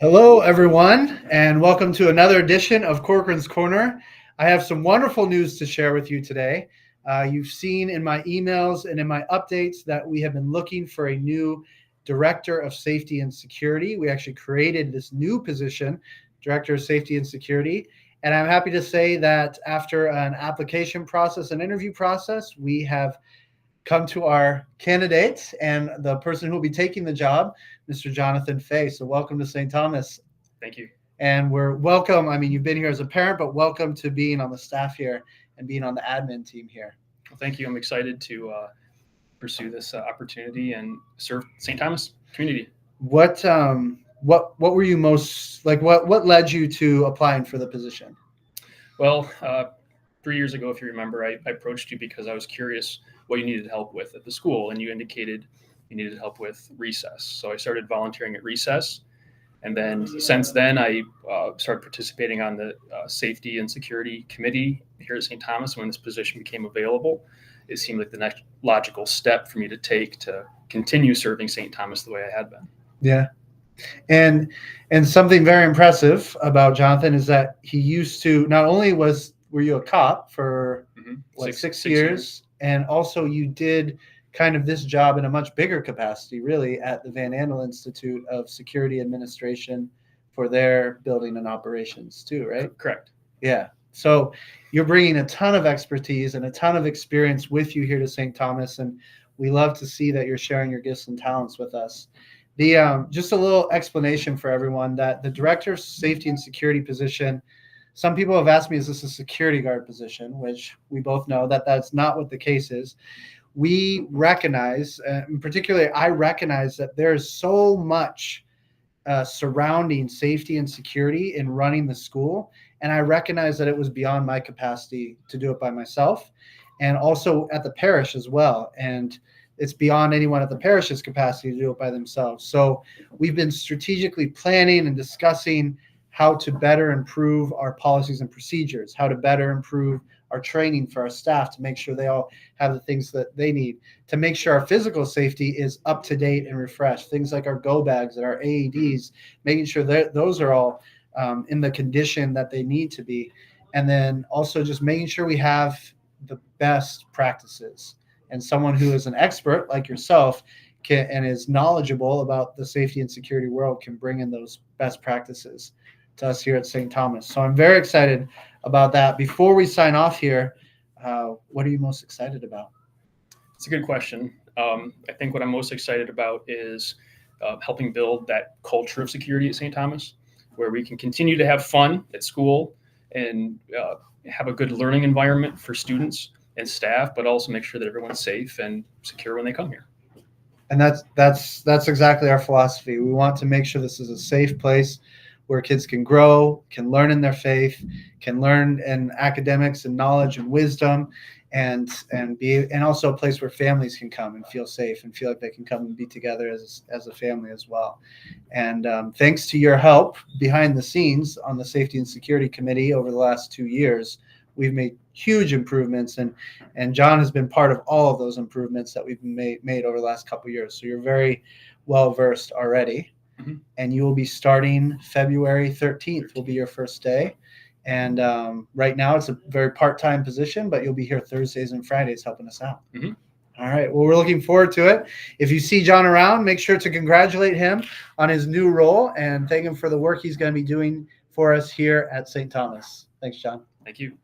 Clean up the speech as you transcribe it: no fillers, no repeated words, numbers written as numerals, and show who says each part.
Speaker 1: Hello, everyone, and welcome to another edition of Corcoran's Corner. I have some wonderful news to share with you today. You've seen in my emails and in my updates that we have been looking for a new Director of Safety and Security. We actually created this new position, Director of Safety and Security. And I'm happy to say that after an application process and interview process, we have come to our candidate and the person who will be taking the job, Mr. Jonathan Fay. So welcome to St. Thomas.
Speaker 2: Thank you.
Speaker 1: And we're welcome. I mean, you've been here as a parent, but welcome to being on the staff here and being on the admin team here.
Speaker 2: Well, thank you. I'm excited to pursue this opportunity and serve St. Thomas community.
Speaker 1: What were you most like? What led you to applying for the position?
Speaker 2: Well, 3 years ago, if you remember, I approached you because I was curious what you needed help with at the school, and you indicated you needed help with recess. So I started volunteering at recess, and then since then I started participating on the safety and security committee here at St. Thomas. When this position became available, it seemed like the next logical step for me to take to continue serving St. Thomas the way I had been.
Speaker 1: Yeah. And something very impressive about Jonathan is that he used to not only were you a cop for six years, and also you did kind of this job in a much bigger capacity, really, at the Van Andel Institute of Security Administration for their building and operations too, right?
Speaker 2: Correct.
Speaker 1: Yeah. So you're bringing a ton of expertise and a ton of experience with you here to St. Thomas, and we love to see that you're sharing your gifts and talents with us. Just a little explanation for everyone that the Director of Safety and Security position, some people have asked me, is this a security guard position? Which we both know that that's not what the case is. We recognize, and particularly I recognize, that there is so much surrounding safety and security in running the school. And I recognize that it was beyond my capacity to do it by myself, and also at the parish as well. And it's beyond anyone at the parish's capacity to do it by themselves. So we've been strategically planning and discussing how to better improve our policies and procedures, how to better improve our training for our staff to make sure they all have the things that they need, to make sure our physical safety is up to date and refreshed. Things like our go bags and our AEDs, making sure that those are all in the condition that they need to be. And then also just making sure we have the best practices. And someone who is an expert like yourself and is knowledgeable about the safety and security world can bring in those best practices to us here at St. Thomas. So I'm very excited about that. Before we sign off here, what are you most excited about?
Speaker 2: It's a good question. I think what I'm most excited about is helping build that culture of security at St. Thomas, where we can continue to have fun at school and have a good learning environment for students and staff, but also make sure that everyone's safe and secure when they come here.
Speaker 1: And that's exactly our philosophy. We want to make sure this is a safe place where kids can grow, can learn in their faith, can learn in academics and knowledge and wisdom, and also a place where families can come and feel safe and feel like they can come and be together as a family as well. And thanks to your help behind the scenes on the Safety and Security Committee over the last 2 years, we've made huge improvements, and John has been part of all of those improvements that we've made over the last couple of years. So you're very well versed already. Mm-hmm. And you will be starting February 13th will be your first day. And right now it's a very part-time position, but you'll be here Thursdays and Fridays helping us out.
Speaker 2: Mm-hmm.
Speaker 1: All right. Well, we're looking forward to it. If you see John around, make sure to congratulate him on his new role and thank him for the work he's going to be doing for us here at St. Thomas. Thanks, John.
Speaker 2: Thank you.